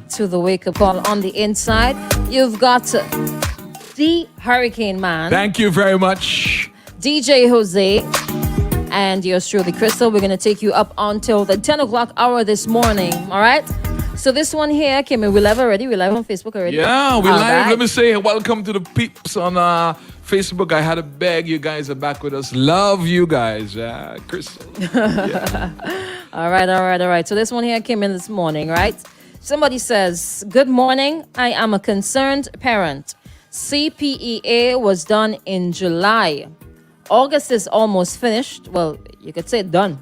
to the wake-up call on the inside. You've got the Hurricane Man. Thank you very much. DJ Jose. And yours truly, Crystal. We're going to take you up until the 10 o'clock hour this morning. All right? So this one here came in. We live already. We live on Facebook already. Yeah, we All live. right. Let me say welcome to the peeps on Facebook. I had to beg you guys are back with us. Love you guys. Crystal. Yeah. All right. So this one here came in this morning, right? Somebody says, good morning. I am a concerned parent. CPEA was done in July. August is almost finished. Well, you could say done.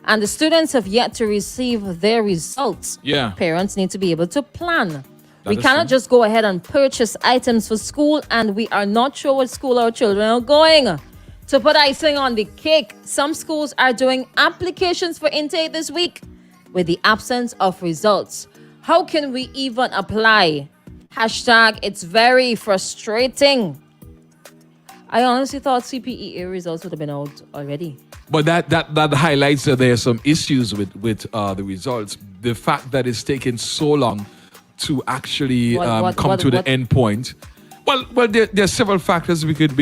And the students have yet to receive their results. Yeah. Parents need to be able to plan. We is cannot true. just go ahead and purchase items for school and we are not sure what school our children are going. To put icing on the cake, some schools are doing applications for intake this week with the absence of results. How can we even apply? Hashtag, it's very frustrating. I honestly thought CPEA results would have been out already. But that highlights that there are some issues with the results. The fact that it's taken so long to actually come to the end point. Well, there are several factors we could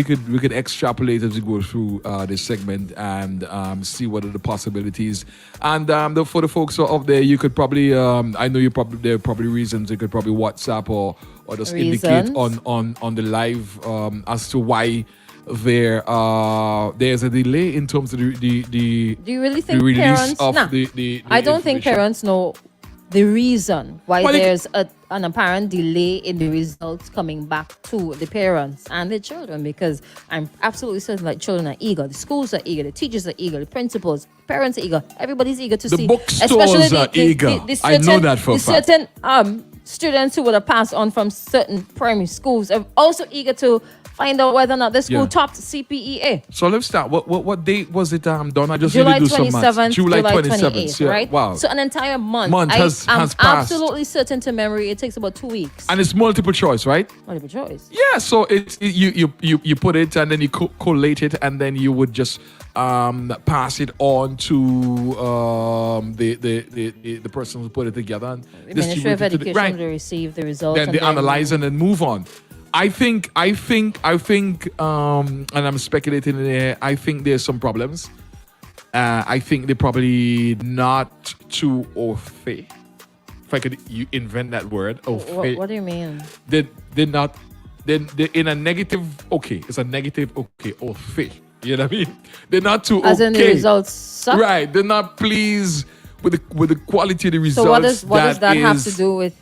extrapolate as we go through this segment and see what are the possibilities. And for the folks out there, you could probably I know there are probably reasons you could probably WhatsApp or just indicate on the live as to why there's a delay in terms of the Do you really think release parents? of Nah, the I don't think information. parents know the reason why Well, there's an apparent delay in the results coming back to the parents and the children, because I'm absolutely certain that children are eager, the schools are eager, the teachers are eager, the principals, parents are eager, everybody's eager to The see. bookstores are eager. I know that for a fact. Certain students who would have passed on from certain primary schools are also eager to find out whether or not the school Yeah. topped CPEA. So let's start. What date was it done? I just July need to do some maths. 27th, July July 27th. 28th, Yeah. right? Wow. So an entire month. Month has I'm passed. absolutely certain to memory it takes about 2 weeks. And it's multiple choice, right? Multiple choice. Yeah. So you put it and then you collate it and then you would just pass it on to the person who put it together. And The Ministry of distribute it to Education right. will receive the results. Then they analyze and then move on. I think, and I'm speculating in here, I think there's some problems. I think they're probably not too au fait. If I could invent that word, au fait. What do you mean? They're not, they're in a negative, okay, it's a negative, okay, au fait. You know what I mean? They're not too okay. As in the results suck? Right, they're not pleased with the quality of the results. So what does that have to do with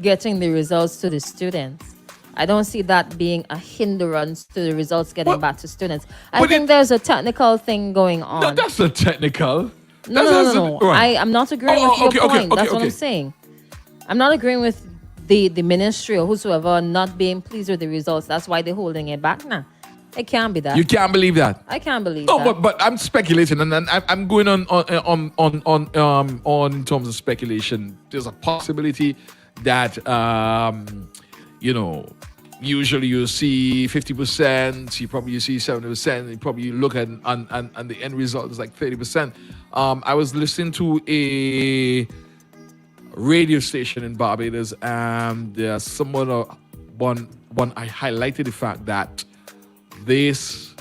getting the results to the students? I don't see that being a hindrance to the results getting back to students. I think there's a technical thing going on. No, that's not technical. No. Right. I'm not agreeing with your point. That's what okay. I'm saying. I'm not agreeing with the ministry or whosoever not being pleased with the results. That's why they're holding it back now. It can't be that. You can't believe that. I can't believe No, that. but I'm speculating, and I'm going on in terms of speculation. There's a possibility that usually you see 50%, you see 70%, you probably look at and the end result is like 30%. I was listening to a radio station in Barbados, and one I highlighted the fact that this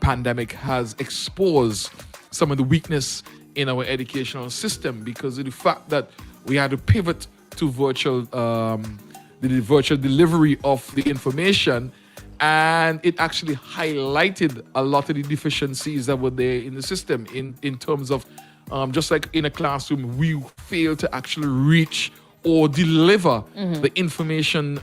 pandemic has exposed some of the weakness in our educational system because of the fact that we had to pivot to the virtual delivery of the information, and it actually highlighted a lot of the deficiencies that were there in the system in terms of just like in a classroom, we fail to actually reach or deliver the information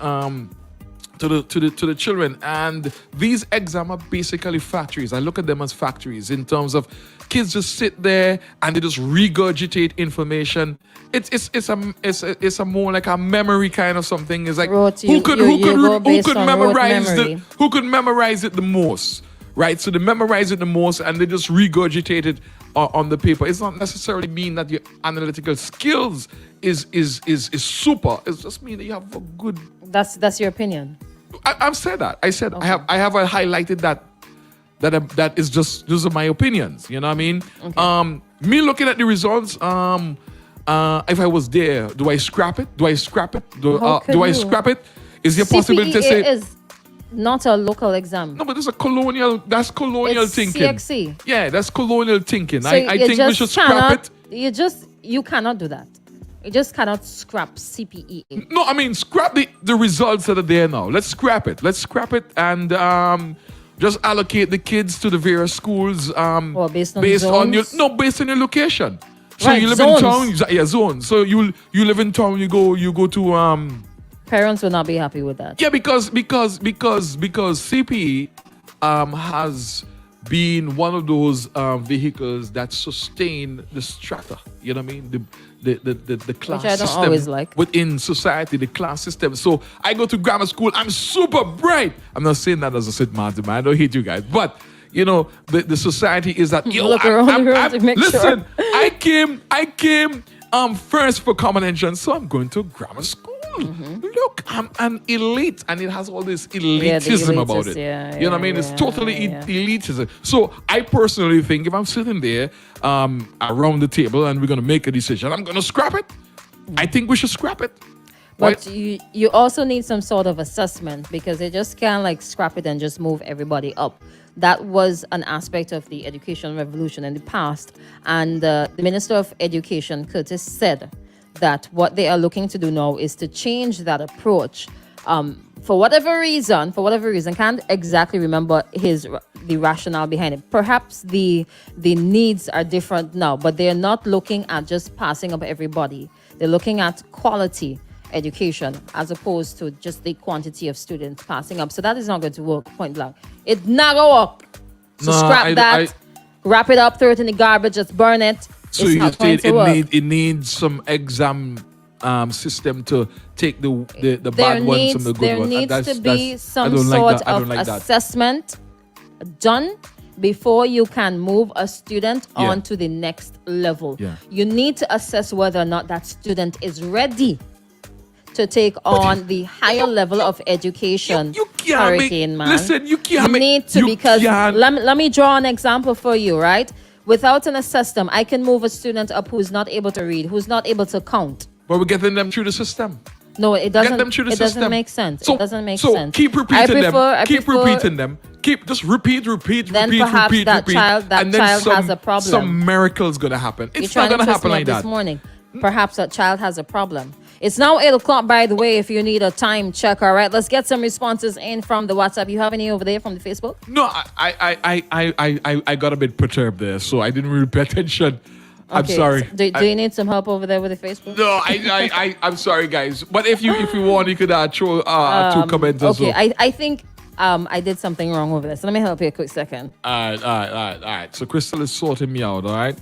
to the children. And these exams are basically factories. I look at them as factories in terms of kids just sit there and they just regurgitate information. It's a more like a memory kind of something. It's like who could memorize it the most, right? So they memorize it the most and they just regurgitate it on the paper. It's not necessarily mean that your analytical skills is super. It's just mean that you have a good. That's your opinion. I've said that. I said Okay. I have highlighted that is just those are my opinions. You know what I mean? Okay. Me looking at the results, if I was there, do I scrap it? Do I scrap it? How can Do I you? scrap it? Is there possibility to CPEA say is not a local exam. no? But that's colonial It's thinking. CXC. Yeah, that's colonial thinking. So I you think we just should scrap cannot- it. You cannot do that. You just cannot scrap CPEA. No, I mean scrap the results that are there now. Let's scrap it. Let's scrap it and just allocate the kids to the various schools. Or based on based on your zones? based on your location. So Right, you live zones. in town, yeah, zone. So you live in town. You go to Parents will not be happy with that. yeah, because CPE has been one of those vehicles that sustain the strata. You know what I mean? The class I don't system always like. within society, the class system. So I go to grammar school. I'm super bright. I'm not saying that as a St. Martin man. I don't hate you guys, but you know the society is that yo. Look around the room to make listen, sure. I came first for common entrance, so I'm going to grammar school. Look, I'm an elite, and it has all this elitism about elitist, it. yeah, you know what I mean? It's totally elitism. So I personally think if I'm sitting there around the table and we're going to make a decision, I'm going to scrap it. I think we should scrap it. But you also need some sort of assessment, because they just can't like scrap it and just move everybody up. That was an aspect of the education revolution in the past. And the Minister of Education, Curtis, said that what they are looking to do now is to change that approach. For whatever reason, can't exactly remember the rationale behind it. Perhaps the needs are different now, but they're not looking at just passing up everybody. They're looking at quality education as opposed to just the quantity of students passing up. So that is not going to work, point blank. It's not going to work. So scrap that, wrap it up, throw it in the garbage, just burn it. So It's you not going said to work. it needs some exam system to take the bad ones from the good There ones. needs to be some I don't sort like that. I of don't like that. assessment done before you can move a student Yeah. on to the next level. Yeah. You need to assess whether or not that student is ready to take on the higher level of education. You can't make- Hurricane man. listen, you can't make- need to, you because can't- let me draw an example for you, right? Without an assessment, I can move a student up who's not able to read, who's not able to count. But we're getting them through the system. No, it doesn't. Get them through the it system. doesn't make sense. So, It doesn't make so sense. keep repeating I keep prefer- repeating them. Keep just repeat, Then perhaps that child and then has a problem. Some miracle's gonna happen. You're It's trying not to gonna twist happen me like up that. this morning. Perhaps that child has a problem. It's now 8 o'clock, by the way, if you need a time check. All right, let's get some responses in from the WhatsApp. You have any over there from the Facebook? No, I got a bit perturbed there, so I didn't really pay attention. I'm Okay, sorry. so do you need some help over there with the Facebook? No, I'm sorry, guys. But if you want, you could throw two comments as Okay, well. I think I did something wrong over there. So let me help you a quick second. All right. So Crystal is sorting me out. All right.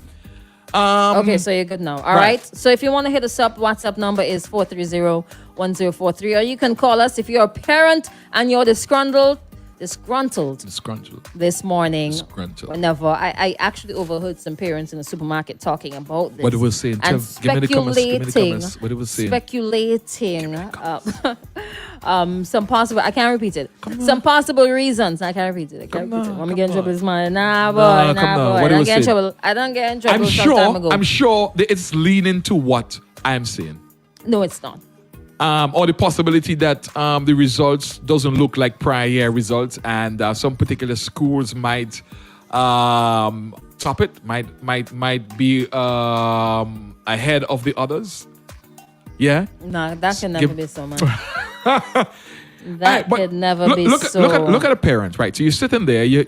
Okay, so you're good now. All right. right. So if you want to hit us up, WhatsApp number is 430-1043. Or you can call us if you're a parent and you're disgruntled Disgruntled. this morning. Disgruntled. Whenever I actually overheard some parents in the supermarket talking about this. What it was saying. And Tev, give me the comments. Give me the speculating. comments. What it was saying. Speculating. Some possible. I can't repeat it. Some possible reasons. I can't repeat it. I can't repeat it. Let me get in trouble this morning. Nah, boy. Nah, Nah, come on. boy. What I it don't was get in saying. trouble. I don't get in trouble some time ago. I'm sure that it's leaning to what I'm saying. No, it's not. Or the possibility that the results doesn't look like prior year results, and some particular schools might top it, might be ahead of the others. Yeah. No, that can never Give- be so, man. Alright, That but could never be look, so. Look at a parent, right? So you're sitting there, you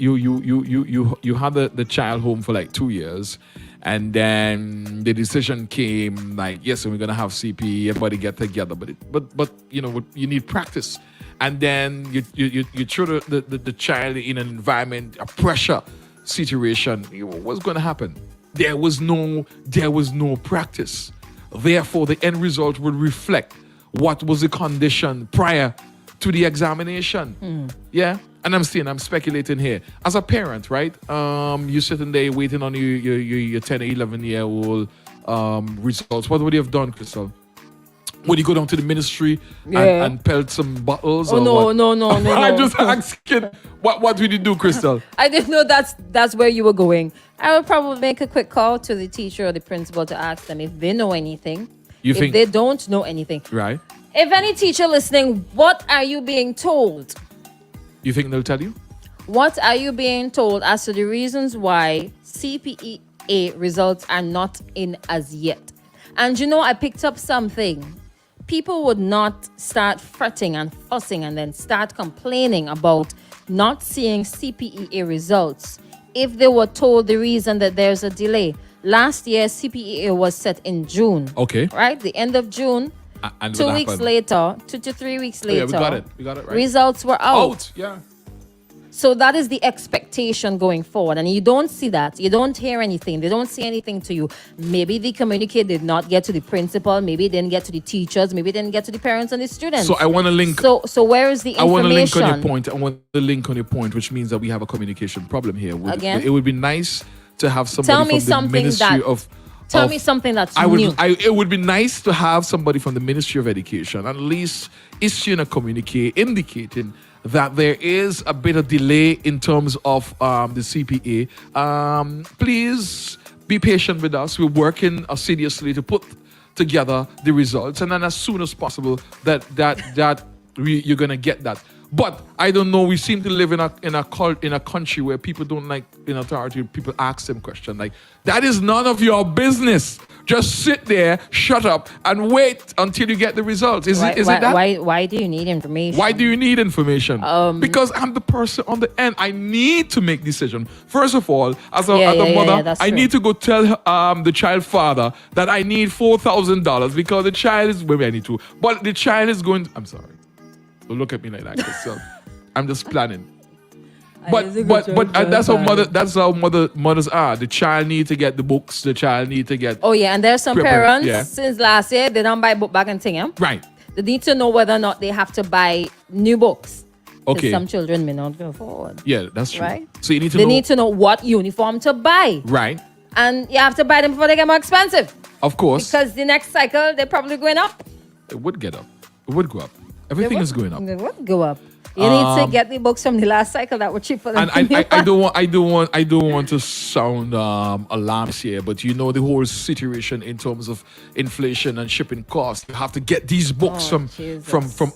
had the child home for like 2 years, and then the decision came like, yes, we're gonna have CPE, everybody get together, but you know you need practice, and then you throw the child in an environment, a pressure situation. What's gonna happen? There was no practice. Therefore, the end result would reflect what was the condition prior to the examination. Yeah. And I'm speculating here. As a parent, right? You sitting there waiting on your 10 or 11 year old results. What would you have done, Crystal? Would you go down to the ministry and pelt some bottles? Oh, or no, what? no. I'm just asking. What would you do, Crystal? I didn't know that's where you were going. I would probably make a quick call to the teacher or the principal to ask them if they know anything. You if think they don't know anything. Right. If any teacher listening, what are you being told? You think they'll tell you? What are you being told as to the reasons why CPEA results are not in as yet? And I picked up something. People would not start fretting and fussing and then start complaining about not seeing CPEA results if they were told the reason that there's a delay. Last year, CPEA was set in June. Okay. Right? The end of June. And 2 weeks later, 2 to 3 weeks later. Yeah, we got it right. Results were out. Yeah. So that is the expectation going forward. And you don't see that. You don't hear anything. They don't say anything to you. Maybe the communique did not get to the principal. Maybe it didn't get to the teachers. Maybe it didn't get to the parents and the students. So I want to link. So where is the information? I want to link on your point. I want to link on your point, which means that we have a communication problem here. Again? It would be nice to have somebody Tell me from the something Ministry of... Tell me something that's new. new. It would be nice to have somebody from the Ministry of Education at least issuing a communique indicating that there is a bit of delay in terms of the CPA. Please be patient with us. We're working assiduously to put together the results, and then as soon as possible you're gonna get that. But I don't know. We seem to live in a country where people don't like in authority. People ask them questions like, "That is none of your business. Just sit there, shut up, and wait until you get the results." Is it that? Why do you need information? Why do you need information? Because I'm the person on the end. I need to make decision. First of all, as a mother, I need to go tell the child father that I need $4,000 because the child is maybe I need to, but the child is going. I'm sorry. Don't look at me like that, so I'm just planning. But that's how mothers are. The child need to get the books. The child need to get. Oh yeah, and there's some parents since last year they don't buy book bag and thing. Right. They need to know whether or not they have to buy new books. Okay. Some children may not go forward. Yeah, that's true. Right. So you need to. They need to know what uniform to buy. Right. And you have to buy them before they get more expensive. Of course. Because the next cycle they're probably going up. It would get up. It would go up. Everything is going up. It would go up. You need to get the books from the last cycle that were cheaper than and I don't want to sound alarmist here, but the whole situation in terms of inflation and shipping costs. You have to get these books from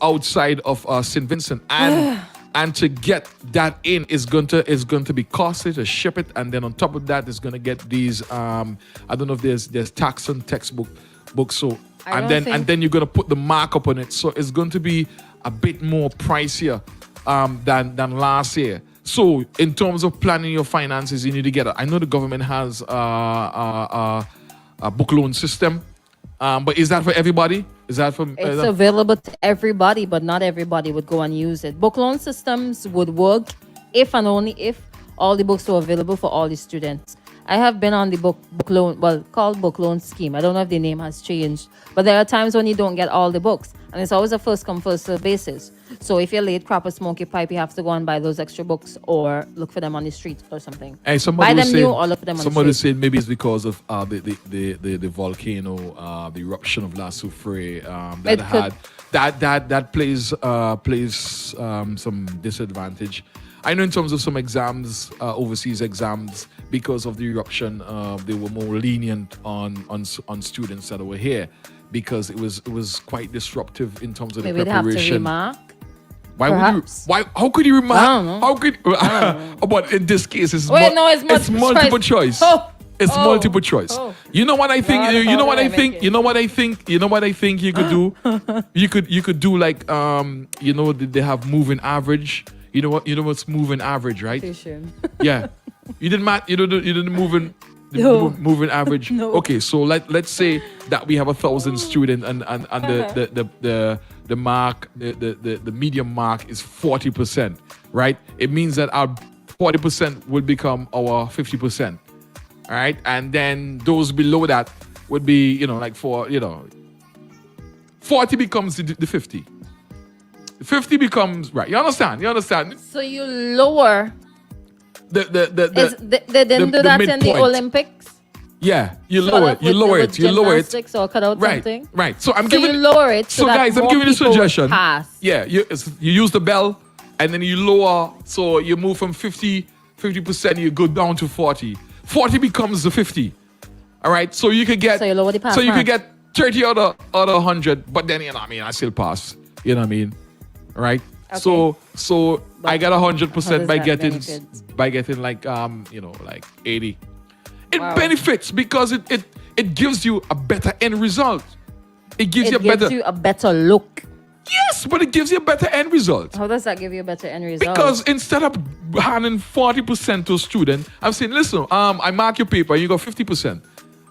outside of St. Vincent, and to get that in is going to be costly to ship it, and then on top of that, it's going to get these I don't know if there's tax on textbook books, so and then you're going to put the markup on it, so it's going to be a bit more pricier than last year. So in terms of planning your finances, you need to get it. I know the government has a book loan system, but is that for everybody? Is that for? It's available to everybody, but not everybody would go and use it. Book loan systems would work if and only if all the books were available for all the students. I have been on the book loan, called book loan scheme. I don't know if the name has changed, but there are times when you don't get all the books, and it's always a first come first serve basis. So if you're late, crop a smoky pipe, you have to go and buy those extra books or look for them on the street or something. Hey, buy them new or look for them on the street. Somebody said maybe it's because of the volcano, the eruption of La Soufrière that plays some disadvantage. I know in terms of some exams, overseas exams, because of the eruption, they were more lenient on students that were here because it was quite disruptive in terms of the preparation. Maybe they have to remark. How could you remark? I don't know. How could? But in this case, it's multiple choice. It's multiple choice. You know what I think? You know what I think? You know what I think? You know what I think you could do? You could do like they have moving average. You know what's moving average, right? Yeah. You didn't moving moving average. No. Okay, so let's say that we have 1,000 students and the mark, the medium mark is 40%, right? It means that our 40% will become our 50%. All right, and then those below that would be, 40 becomes the 50. 50 becomes, right, you understand? So you lower. They didn't do that in the Olympics? Yeah, you Sort lower of it. You with- lower with it. You lower it. gymnastics or cut out Right, something. right. So I'm So giving you lower it so that guys, I'm more giving you a people would suggestion. pass. Yeah, you use the bell and then you lower, so you move from 50%, you go down to 40. 40 becomes the 50. All right, so you could get So you lower the pass so you mark. could get 30 out of 100, but then you know what I mean, I still pass. You know what I mean? Right? Okay. So I got 100% does by that benefit? getting like like 80. It Wow. benefits because it gives you a better end result. It gives you It a gives better you a better look. yes, but it gives you a better end result. How does that give you a better end result? Because instead of handing 40% to a student, I'm saying, listen, I mark your paper, you got 50%.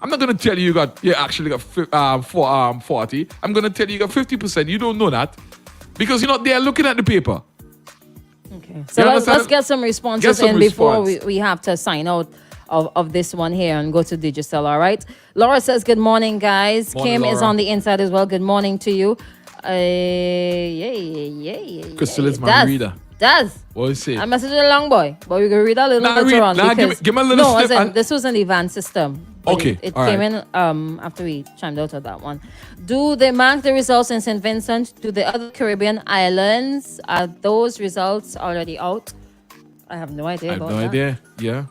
I'm not gonna tell you actually got 40. I'm gonna tell you got 50%. You don't know that because you're not there looking at the paper. Okay. So You let's understand? get some responses Get some in before response. we have to sign out of this one here and go to Digicel, all right? Laura says, good morning, guys. Morning, Kim is Laura. on the inside as well. Good morning to you. Yeah. Crystal is my Daz, reader. Daz. What you say? I messaged a long boy, but we can read a little Nah, later read- on. nah, Because, give me a little no, snip as in, and- this was an event system. But Okay, It all came right. in after we chimed out of that one. Do they mark the results in St. Vincent? Do the other Caribbean islands? Are those results already out? I have no idea I have about no that. idea. Yeah.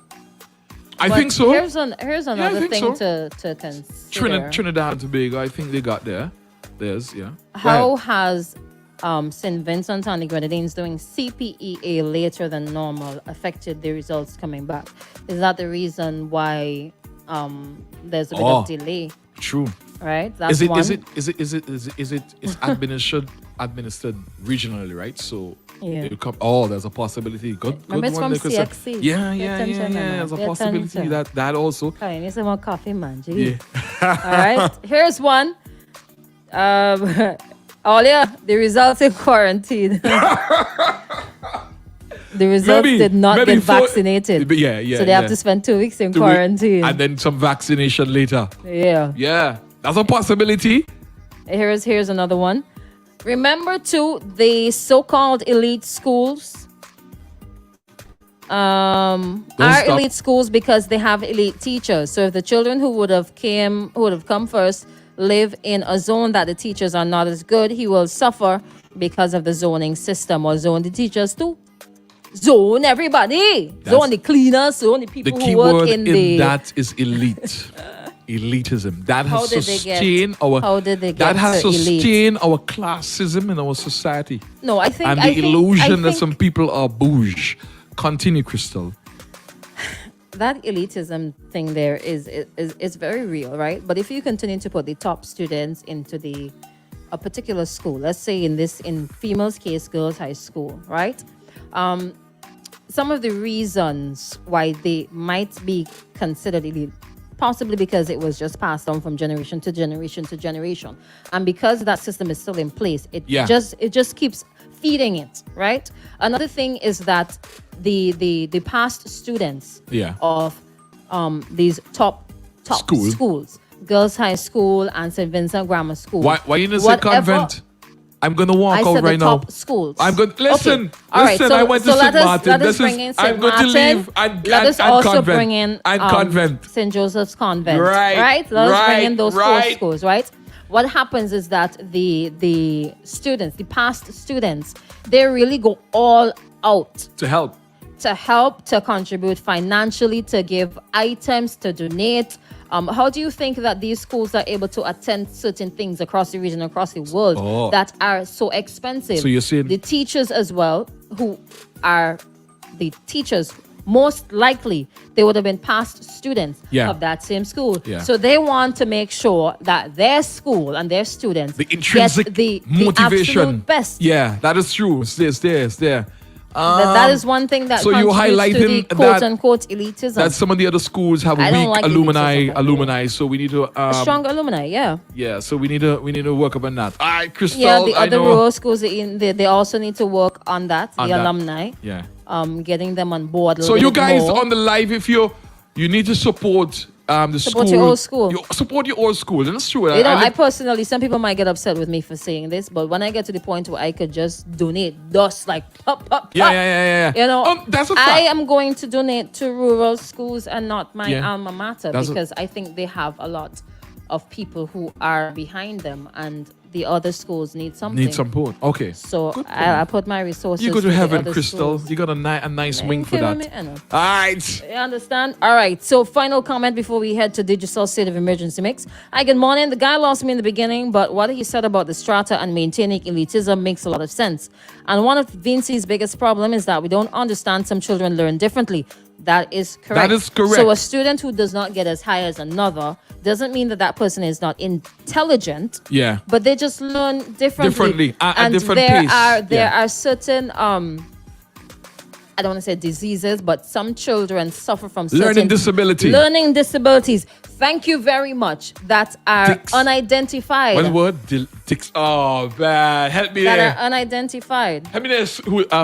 I But think so. Here's another think thing so. to consider. Trinidad and Tobago, I think they got there. There's, yeah. Go How ahead. has St. Vincent and the Grenadines doing CPEA later than normal affected the results coming back? Is that the reason why there's a bit of delay? True. Right? That's Is it one. is administered regionally, right? So Yeah. it come, there's a possibility. Good Remember it's one from there, Crystal. CXC. Yeah, Pay yeah. attention, man. There's a Pay possibility attention. that also. Okay, you need some more coffee, man. Yeah. Gee. All right. Here's one. Olia, the results in quarantine. The results did not get vaccinated. Yeah. So they have to spend 2 weeks in 2 weeks, quarantine. and then some vaccination later. Yeah. Yeah, that's a possibility. Here's another one. Remember too the so-called elite schools are stop. elite schools because they have elite teachers. So if the children who would have come first live in a zone that the teachers are not as good, he will suffer because of the zoning system, or zone the teachers too. Zone everybody. Zone the cleaners, zone the The people key who work word in in the that is elite. Elitism. That How has did they get- sustained our. how did they that get has to elite? sustained our classism in our society. No, I think And I the think- illusion I that think some people are bouge. Continue, Crystal. that elitism thing there is very real, right? But if you continue to put the top students into a particular school, let's say in females' case, girls' high school, right? Some of the reasons why they might be considered elite, possibly because it was just passed on from generation to generation to generation, and because that system is still in place, it just keeps feeding it, right? Another thing is that the past students Yeah. of these top School. schools, Girls High School and St. Vincent Grammar School. Why you didn't say Whatever- convent? I'm gonna walk I out said right the now. top schools. I'm going to listen. Okay. All right, Listen, so- I went to so St. let us- Martin. let us This bring is in I'm St. going to Martin. leave and Let us and also convent. bring in and convent. St. Joseph's Convent. Right, Right? Let us bring in right, those four right. schools, right? What happens is that the students, the past students, they really go all out To help. to contribute financially, to give items, to donate. How do you think that these schools are able to attend certain things across the region, across the world that are so expensive? So you're saying- the teachers as well, who are the teachers, most likely they would have been past students of that same school. Yeah. So they want to make sure that their school and their students The intrinsic get the motivation. absolute best. Yeah, that is true. It's there. That is one thing that so you're contributes to the highlighting quote that- unquote elitism. That some of the other schools have I don't weak like elitism. alumni. So we need to Strong alumni, yeah. yeah. So we need to work up on that. All right, Crystal. Yeah, the I other know. rural schools, they also need to work on that, On the that. alumni, Yeah. getting them on board a So little you bit guys more. on the live, if you need to support the Support school. your old school. Support your old school. And that's true. You know, I personally, some people might get upset with me for saying this, but when I get to the point where I could just donate dust, like pop, pop, pop. Yeah. You know, That's a fact. I am going to donate to rural schools and not my Yeah. alma mater because I think they have a lot of people who are behind them and the other schools need something. Need support. Okay. So I put my resources. You go to the heaven, other Crystal. schools. You got a nice wing for kidding that. me? I know. All right. You understand? All right. So, final comment before we head to digital state of emergency mix. Hi, good morning. The guy lost me in the beginning, but what he said about the strata and maintaining elitism makes a lot of sense. And one of Vinci's biggest problem is that we don't understand some children learn differently. That is correct. That is correct. So, a student who does not get as high as another doesn't mean that that person is not intelligent. Yeah. But they just learn differently. At different there pace. There are certain I don't want to say diseases, but some children suffer from certain Learning disabilities. Thank you very much. That are Tics. unidentified. One word. Tics. Oh, man. Help me That there. are unidentified. Help me there.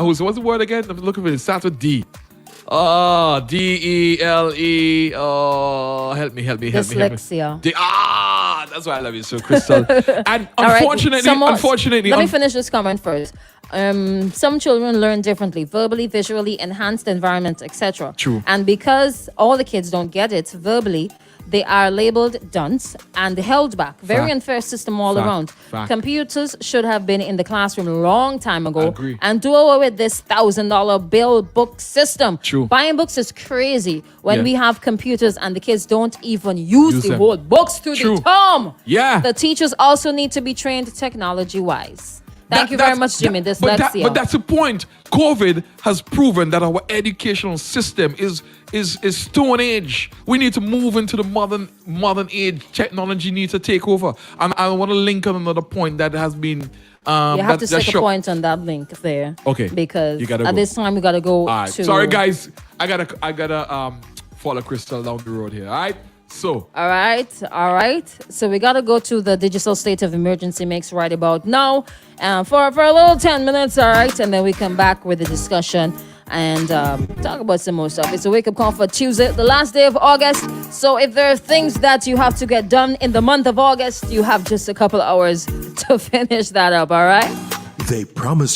What's the word again? I'm looking for it. It starts with D. Oh, DELE. Oh, help me. Dyslexia. That's why I love you so, Crystal. And All right, unfortunately, let me finish this comment first. Some children learn differently, verbally, visually, enhanced environment, etc. True. And because all the kids don't get it verbally, they are labeled dunce and held back. Very Fact. unfair system all around. Fact. Computers should have been in the classroom a long time ago. Agree. And do away with this $1,000 bill book system. True. Buying books is crazy when Yeah. we have computers and the kids don't even use the them. whole books to True. the term. Yeah. The teachers also need to be trained technology-wise. Thank you very much, Jimmy. Dyslexia. But that's the point. COVID has proven that our educational system is stone age. We need to move into the modern age. Technology needs to take over. And I want to link on another point that has been. You have to take a point on that link there. Okay. Because You gotta at go. this time we gotta go All right. to. Sorry, guys. I gotta follow Crystal down the road here. All right. So. All right. So we gotta go to the digital state of emergency mix right about now, for a little 10 minutes. All right, and then we come back with the discussion and talk about some more stuff. It's a wake up call for Tuesday, the last day of August. So if there are things that you have to get done in the month of August, you have just a couple hours to finish that up. All right. They promise